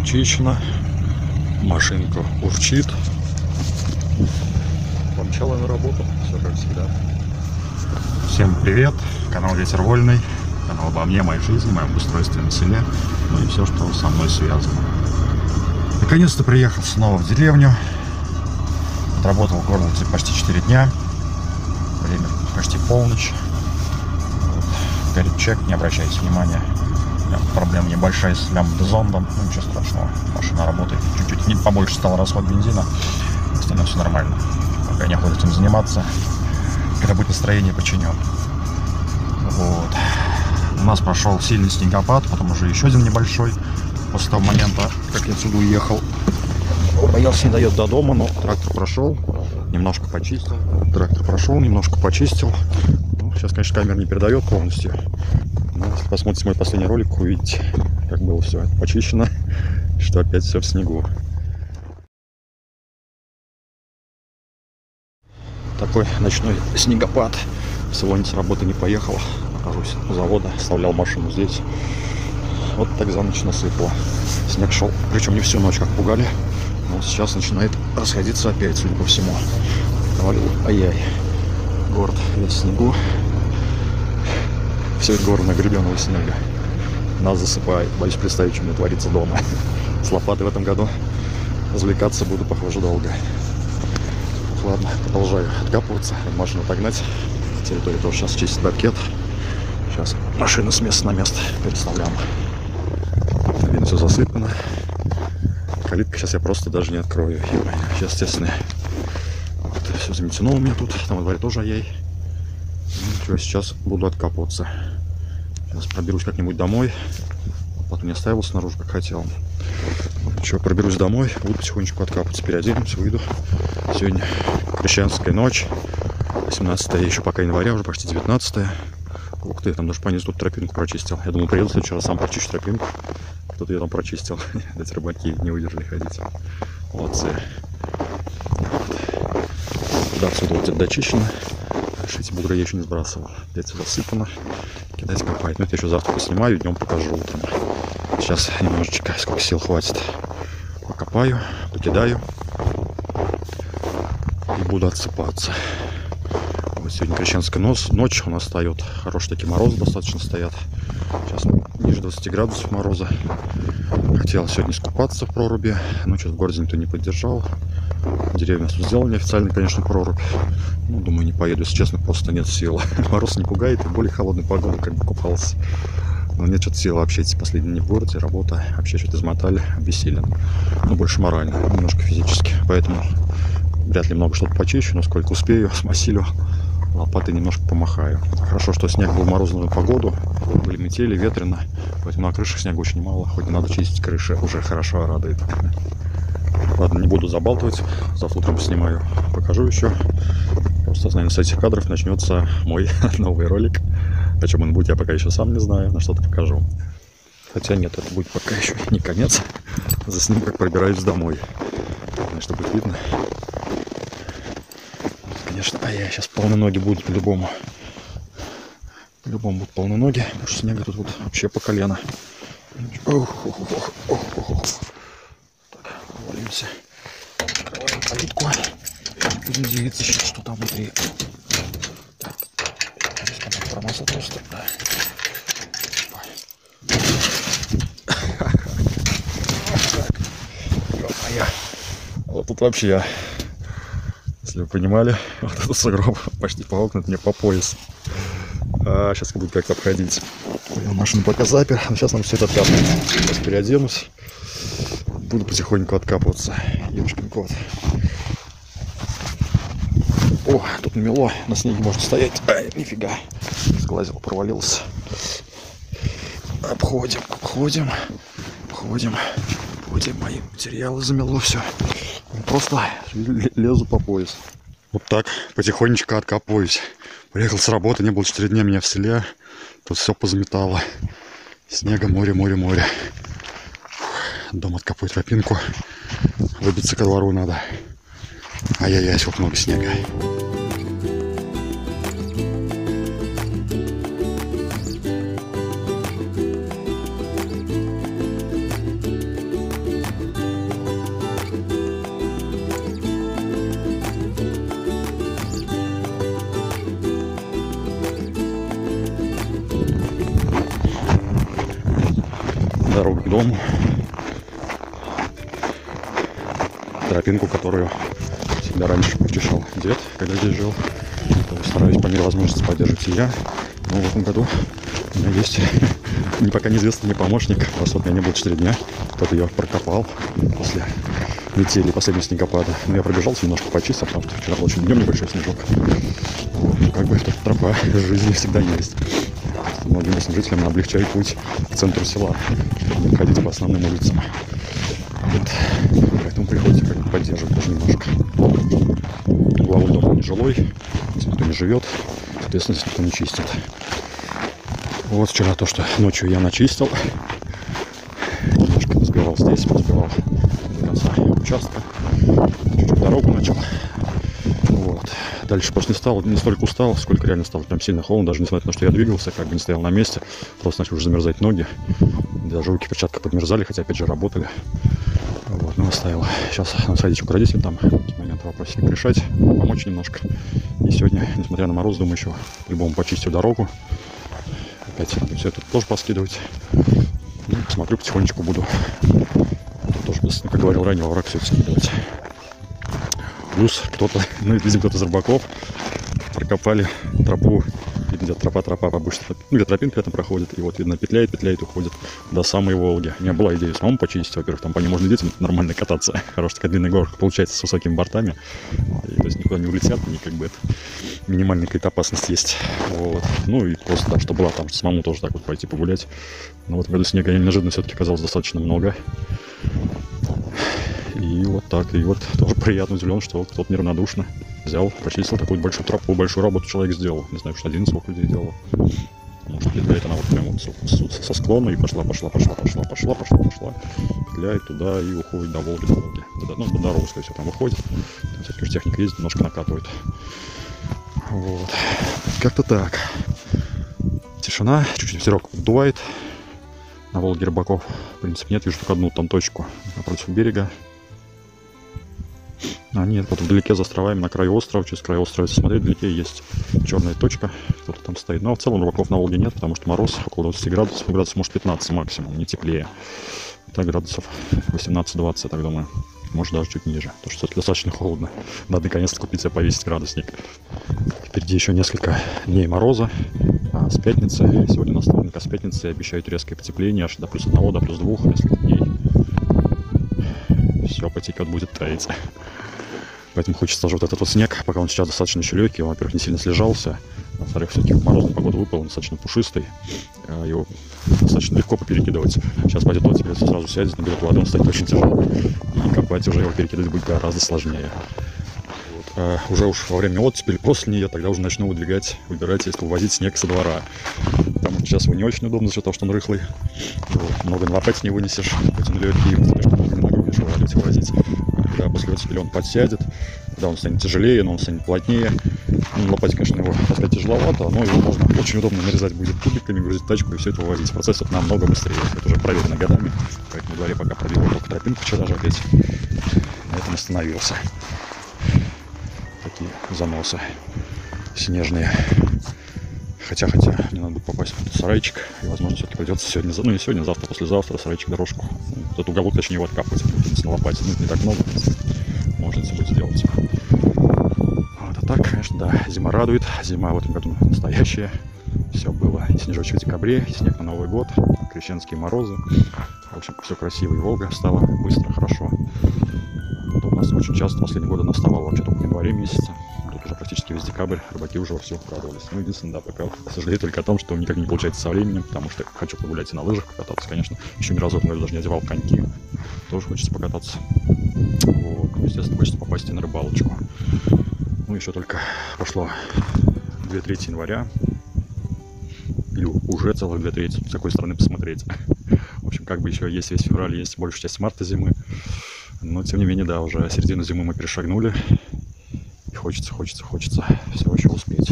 почищено. Машинка урчит. Помчала на работу, все как всегда. Всем привет! Канал Ветер Вольный. Канал обо мне, моей жизни, моем устройстве на селе. Ну и все, что со мной связано. Наконец-то приехал снова в деревню. Отработал в городе почти 4 дня. Время почти полночь. Вот. Горит чек, не обращайте внимания. Проблема небольшая с лямбда-зондом. Ну, ничего страшного. Машина работает. Чуть-чуть побольше стал расход бензина. Остальное все нормально. Пока не охота этим заниматься. Когда будет настроение, починю. Вот. У нас прошел сильный снегопад, потом уже еще один небольшой. После того момента, как я отсюда уехал. Боялся, не дает до дома, но трактор прошел. Немножко почистил. Трактор прошел, немножко почистил. Ну, сейчас, конечно, камера не передает полностью. Но если посмотрите мой последний ролик, увидите, как было все почищено, что опять все в снегу. Такой ночной снегопад. Сегодня с работы не поехал. Нахожусь у завода, оставлял машину здесь. Вот так за ночь насыпало. Снег шел, причем не всю ночь, как пугали. Но сейчас начинает расходиться опять, судя по всему. Говорил, ай-яй. Город весь в снегу. Все это горы нагребенного снега. Нас засыпает. Боюсь представить, что мне творится дома. С лопатой в этом году развлекаться буду, похоже, долго. Ладно, продолжаю откапываться, машину отогнать. Территорию тоже сейчас чистит бобкет. Сейчас машину с места на место переставляем. Видно, все засыпано. Калитка сейчас я просто даже не открою. Сейчас, естественно, вот, все заметено у меня тут. Там во дворе тоже ай-яй. Ну, сейчас буду откапываться. Сейчас проберусь как-нибудь домой. Потом не оставил снаружи, как хотел. Что, проберусь домой, буду потихонечку откапываться, переоденусь, выйду. Сегодня крещенская ночь, 18 еще пока января, уже почти 19. Ух ты, там даже понизу тут тропинку прочистил. Я думал, приеду в следующий раз, сам прочищу тропинку. Кто-то ее там прочистил. Эти рыбаки не выдержали ходить. Молодцы. Да, отсюда вот это дочищено. Эти бугры я еще не сбрасывал. Здесь засыпано. Кидать копать. Но это еще завтра поснимаю, днем покажу утром. Сейчас немножечко, сколько сил хватит. Покопаю, покидаю. И буду отсыпаться. Вот сегодня крещенская ночь у нас встает. Хорошие такие морозы достаточно стоят. Сейчас ниже 20 градусов мороза. Хотел сегодня искупаться в проруби. Но что-то в городе никто не поддержал. Деревья тут сделали официально, конечно, прорубь. Ну, думаю, не поеду, если честно, просто нет сил. Мороз не пугает, и более холодной погоды как бы купался. Но нет что-то сил вообще, эти последние дни в городе, работа. Вообще что-то измотали, обессилен. Ну, больше морально, немножко физически. Поэтому вряд ли много что-то почищу, но сколько успею, смасилю. Лопатой немножко помахаю. Хорошо, что снег был в морозную погоду. Были метели, ветрено. Поэтому на крышах снега очень мало. Хоть не надо чистить крыши, уже хорошо радует. Ладно, не буду забалтывать. Завтра утром снимаю, покажу еще. Просто, наверное, с этих кадров начнется мой новый ролик. О чем он будет, я пока еще сам не знаю. На что-то покажу. Хотя нет, это будет пока еще не конец. Засниму, как пробираюсь домой. Что будет видно. Конечно, я сейчас полные ноги будут по-любому. По-любому будут полные ноги. Потому что снега тут вот вообще по колено. Валимся. Открываем калитку. Будем делиться сейчас, что там внутри. Так. Здесь надо промазать просто. Да. Вот тут вообще, если вы понимали, вот этот сугроб почти поволкнут мне по пояс. Сейчас буду как-то обходить. Машину пока запер, но сейчас нам все это откапывать. Сейчас переоденусь. Буду потихоньку откапываться. Ёшкин кот. О, тут намело. На снеге можно стоять. Ай, нифига. Сглазил, провалился. Обходим. Мои материалы замело все. Просто лезу по пояс. Вот так потихонечку откапываюсь. Приехал с работы, не было 4 дня меня в селе. Тут все позаметало. Снега, море. Дом откопаю тропинку. Выбиться ко двору надо. Ай-яй-яй, сколько много снега. дорога к дому. Тропинку, которую всегда раньше прочищал дед, когда здесь жил. Стараюсь по мере возможности поддерживать и я. Но в этом году у меня есть пока неизвестный мне помощник. Просто вот у меня не было 4 дня. Кто-то ее прокопал после метели последнего снегопада. Но я пробежался, немножко почистил, потому что вчера был очень днем небольшой снежок. Вот, как бы эта тропа жизни всегда есть. Многим местным жителям она облегчает путь к центру села, чтобы не ходить по основным улицам. Вот. Поэтому приходится как-то поддерживать даже немножко. Угловой дом нежилой, здесь никто не живет, соответственно, здесь никто не чистит. Вот вчера то, что ночью я начистил, немножко позбивал здесь, позбивал до конца участка, чуть-чуть дорогу начал. Вот. Дальше просто не столько устал, сколько реально стало прям сильно холодно, даже несмотря на то, что я двигался, как бы не стоял на месте, просто начали уже замерзать ноги, даже руки в перчатках подмерзали, хотя опять же работали. Вот, ну оставил. Сейчас надо сходить к родителям, там какие моменты вопросики решать, помочь немножко. И сегодня, несмотря на мороз, думаю, еще по-любому почистю дорогу. Опять надо все это тоже поскидывать. Ну, смотрю, потихонечку буду. Тоже, как говорил ранее, во враг все это скидывать. Плюс кто-то, ну, видимо, кто-то из рыбаков прокопали тропу. Видно, где тропа обычно, ну, где тропинка там проходит, и вот, видно, петляет, уходит до самой Волги. У меня была идея самому почистить, во-первых, там по ней можно детям нормально кататься. Хорошая такая длинная горка получается с высокими бортами. И, то есть никуда не улетят, и как бы это минимальная какая-то опасность есть. Вот. Ну и просто, да, что была там, самому тоже так вот пойти погулять. Но вот в году снега неожиданно все-таки оказалось достаточно много. И вот так, и вот тоже приятно удивлен, что кто-то неравнодушно взял, почистил такую большую тропу, большую работу человек сделал. Не знаю, что один сколько людей делал. Может, петляет она вот прямо вот со склона и пошла. Петляет туда и уходит до Волги, Ну, до дороги, скорее всего, там выходит. Там все-таки уже техника ездит, немножко накатывает. Вот. Как-то так. Тишина, чуть-чуть ветерок дует. На Волге рыбаков, в принципе, нет. Вижу только одну там точку напротив берега. А нет, вот вдалеке за островами, на краю острова, через край острова, если смотреть, вдалеке есть черная точка, кто-то там стоит. Но в целом рыбаков на Волге нет, потому что мороз около 20 градусов, градусов может 15 максимум, не теплее. Так градусов 18-20, я так думаю. Может даже чуть ниже, потому что достаточно холодно. Надо наконец-то купить себе повесить градусник. Впереди еще несколько дней мороза. А с пятницы, сегодня наставника, с пятницы обещают резкое потепление, аж до +1, до +2, несколько дней. Все потекет, будет таять. Поэтому хочется тоже вот этот вот снег, пока он сейчас достаточно еще легкий, он, во-первых, не сильно слежался, во-вторых, все-таки морозная погода выпала, он достаточно пушистый, его достаточно легко поперекидывать. Сейчас пойдет он теперь сразу сядет, наберет воду, он станет очень тяжелый, и копать уже его перекидывать будет гораздо сложнее. Вот. Уже во время оттепели, после нее, тогда уже начну выбирать, если увозить снег со двора. Потому что сейчас его не очень удобно, из-за того, что он рыхлый. Вот. Много на лопате не вынесешь, хоть он легкий, потому что много не нагрузишь его лопате возить. Когда после оттепели он подсядет, когда он станет тяжелее, но он станет плотнее. Ну, лопать, конечно, его таскать тяжеловато, но его можно очень удобно нарезать будет кубиками, грузить тачку и все это вывозить. Процесс это намного быстрее. Это уже проверено годами. Поэтому в дворе пока пробил только тропинку вчера же опять. На этом остановился. Такие заносы снежные. Хотя мне надо будет попасть в этот сарайчик. И, возможно, все-таки придется сегодня, ну не сегодня, завтра, послезавтра сарайчик дорожку. Этот уголок, точнее, его откапывать. На лопате, ну, не так много. Можно это будет сделать. Вот, а так, конечно, да, зима радует. Зима в этом году настоящая. Все было. И снежочек в декабре, и снег на Новый год, крещенские морозы. В общем, все красиво. И Волга стала быстро, хорошо. Вот у нас очень часто в последние годы наставало вообще только в январе месяце. Тут уже практически весь декабрь рыбаки уже вовсю радовались. Ну, единственное, да, пока сожалею только о том, что никак не получается со временем, потому что хочу погулять и на лыжах покататься, конечно. Еще ни разу в этом году даже не одевал коньки. Тоже хочется покататься. Вот. Естественно, хочется попасть и на рыбалочку. Ну, еще только прошло 2/3 января. Или уже целых 2/3, с какой стороны посмотреть. В общем, как бы еще есть весь февраль, есть большая часть марта зимы. Но, тем не менее, да, уже середину зимы мы перешагнули. И хочется все еще успеть.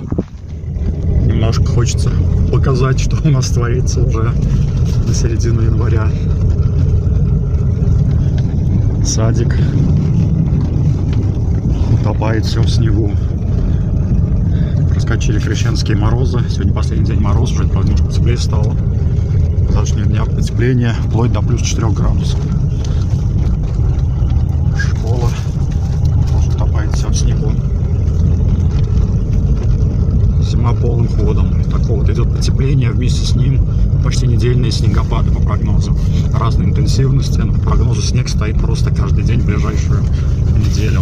Немножко хочется показать, что у нас творится уже на середину января. Садик утопает все в снегу. Проскочили крещенские морозы. Сегодня последний день мороз, уже немножко теплее стало. завтрашнего дня потепление вплоть до плюс 4 градусов. Школа тоже утопает вся в снегу. Зима полным ходом. Такое вот идет потепление, вместе с ним почти недельные снегопады по прогнозу. Разной интенсивности, но по прогнозу снег стоит просто каждый день в ближайшую неделю.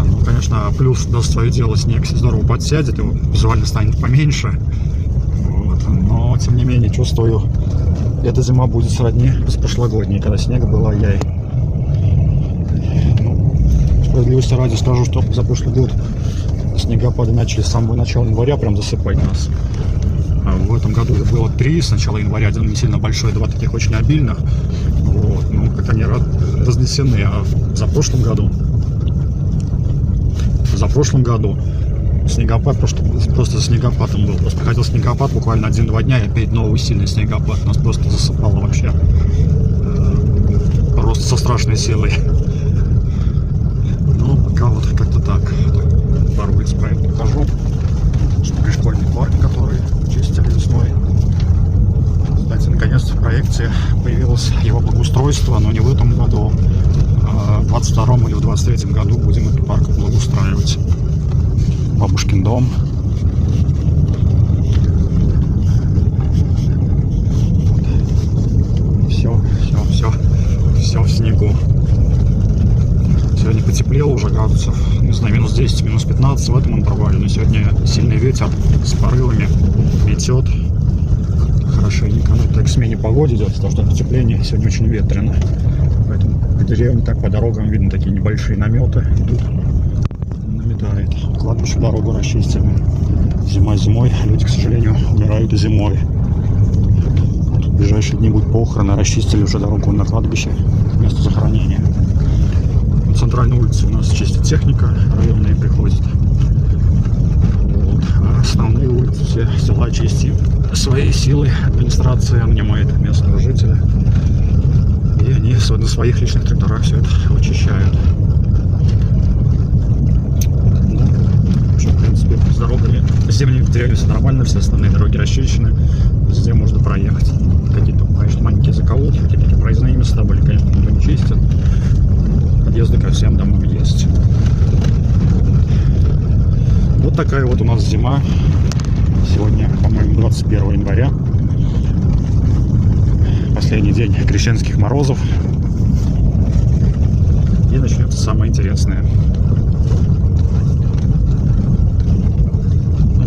Ну, конечно, плюс даст свое дело, снег здорово подсядет, его визуально станет поменьше. Вот. Но, тем не менее, чувствую, эта зима будет сродни с прошлогодней, когда снега было ай-яй. Ну, справедливости ради скажу, что за прошлый год снегопады начали с самого начала января прям засыпать нас. А в этом году было 3 с начала января, один не сильно большой, 2 таких очень обильных. Вот. Ну, как они разнесены. А за прошлым году снегопад просто снегопадом был. Просто проходил снегопад буквально 1-2 дня, и опять новый сильный снегопад. Нас просто засыпало вообще. Просто со страшной силой. Ну, пока вот как-то так. Пару улиц проекту хожу. Пришкольный парк, который чистили весной. Кстати, наконец-то в проекте появилось его благоустройство, но не в этом году. В 22-м или в 23-м году будем этот парк благоустраивать. Бабушкин дом. Все в снегу. Сегодня потеплело уже градусов, не знаю, минус 10, минус 15 в этом интервале. Но сегодня сильный ветер с порывами метет хорошенько. Ну, это к смене погоды идет, потому что потепление сегодня очень ветрено. Поэтому в деревне так по дорогам видно такие небольшие наметы идут. Наметает. Кладбище дорогу расчистили. Зима зимой. Люди, к сожалению, умирают и зимой. Вот в ближайшие дни будут похороны. Расчистили уже дорогу на кладбище к месту захоронения. На центральной улице у нас чистит техника. Районные приходят. Вот. А основные улицы все села чистят своей силой. Администрация нанимает местного жителя. И они на своих личных тракторах все это очищают. Ну, в принципе, с дорогами зимними в деревне все нормально, все остальные дороги расчищены, везде можно проехать. Какие-то, конечно, маленькие закоулки, какие-то такие проездные места были, конечно, никто не чистит. Подъезды ко всем домам есть. Вот такая вот у нас зима. Сегодня, по-моему, 21 января. Последний день крещенских морозов. И начнется самое интересное.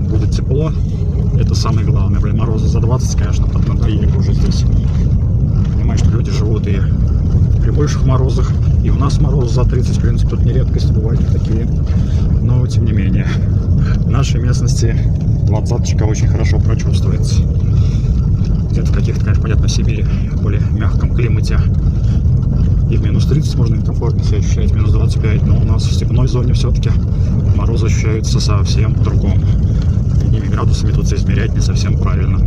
Будет тепло. Это самое главное. Блин, морозы за 20, конечно, поднадоели уже здесь. Понимаю, что люди живут и при больших морозах. И у нас морозы за 30, в принципе, тут не редкость, бывают такие. Но, тем не менее, в нашей местности 20-очка очень хорошо прочувствуется. Где-то в каких-то, конечно, понятно, в Сибири, в более мягком климате и в минус 30 можно комфортно себя ощущать, минус 25, но у нас в степной зоне все-таки морозы ощущаются совсем по-другому. Какими градусами тут измерять не совсем правильно.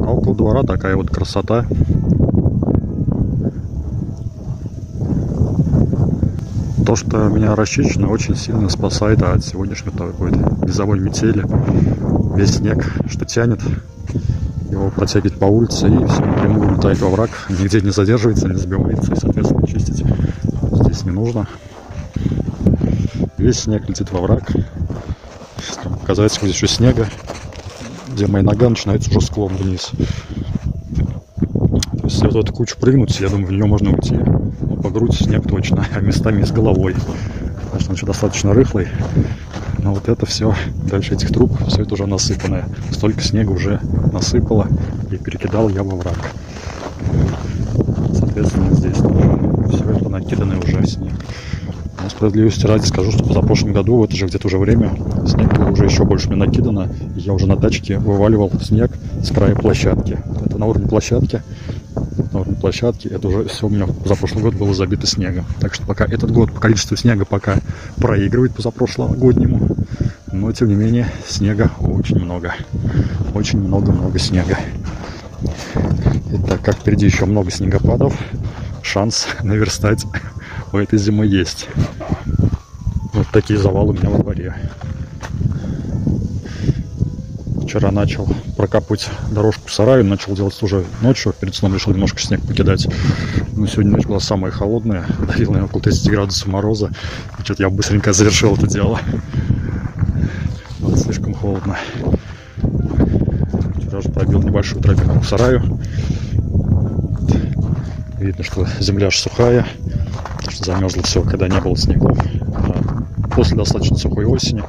Около двора такая вот красота. То, что меня расчищено, очень сильно спасает от сегодняшней какой-то низовой метели. Весь снег, что тянет, его протягивает по улице и все напрямую улетает во враг. Нигде не задерживается, не забивается, и, соответственно, чистить здесь не нужно. Весь снег летит во враг. Там показать сквозь еще снега, где моя нога начинается уже склон вниз. То есть, если вот эту кучу прыгнуть, я думаю, в нее можно уйти по грудь снег точно, а местами с головой. Потому что он еще достаточно рыхлый. Но вот это все, дальше этих труб, все это уже насыпанное. Столько снега уже насыпало и перекидал я во враг. Соответственно, здесь тоже все это накиданный уже снег. Но справедливости ради скажу, что позапрошлом году, в это же где-то уже время, снег было уже еще больше мне накидано. И я уже на тачке вываливал снег с края площадки. Это на уровне площадки. На уровне площадки это уже все у меня за прошлый год было забито снегом. Так что пока этот год по количеству снега пока проигрывает позапрошлогоднему, но тем не менее снега очень много. Очень много снега. И так как впереди еще много снегопадов, шанс наверстать у этой зимы есть. Вот такие завалы у меня во дворе. Вчера начал прокапывать дорожку к сараю, начал делать уже ночью. Перед сном решил немножко снег покидать. Но сегодня ночь была самая холодная. Давил, наверное, около 30 градусов мороза. И что-то я быстренько завершил это дело. Было слишком холодно. Вчера же пробил небольшую тропинку к сараю. Видно, что земля аж сухая. Потому что замерзло все, когда не было снегов. После достаточно сухой осени.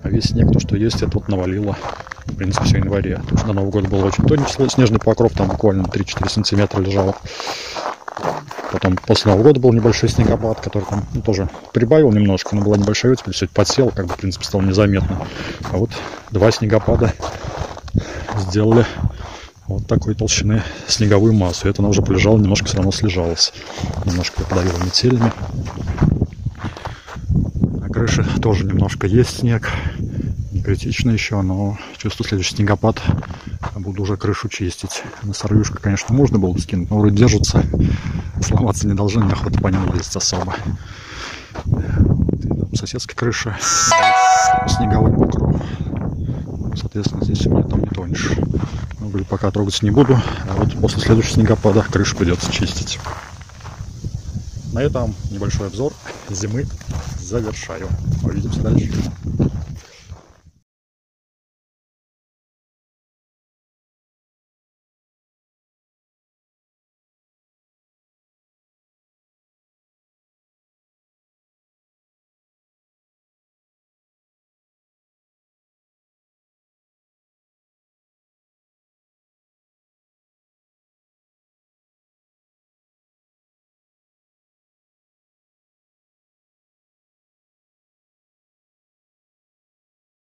А весь снег, то, что есть, это вот навалило, в принципе, все в январе. То есть на Новый год был очень тонкий снежный покров, там буквально 3-4 сантиметра лежало. Потом после Нового года был небольшой снегопад, который там тоже прибавил немножко, но была небольшая оттепель, все это подсело, как бы, в принципе, стало незаметно. А вот 2 снегопада сделали вот такой толщины снеговую массу. И это она уже полежала, немножко все равно слежалась. Немножко подавила метелями. На крыше тоже немножко есть снег. Не критично еще, но чувствую, следующий снегопад буду уже крышу чистить. На сорвюшку, конечно, можно было бы скинуть, но вроде держится. Сломаться не должны, неохота по ним лезть особо. Соседская крыша. Снеговой покров. Соответственно, здесь у меня там не тонешь. Но, говорю, пока трогаться не буду. А вот после следующего снегопада крышу придется чистить. На этом небольшой обзор зимы завершаю. Увидимся дальше.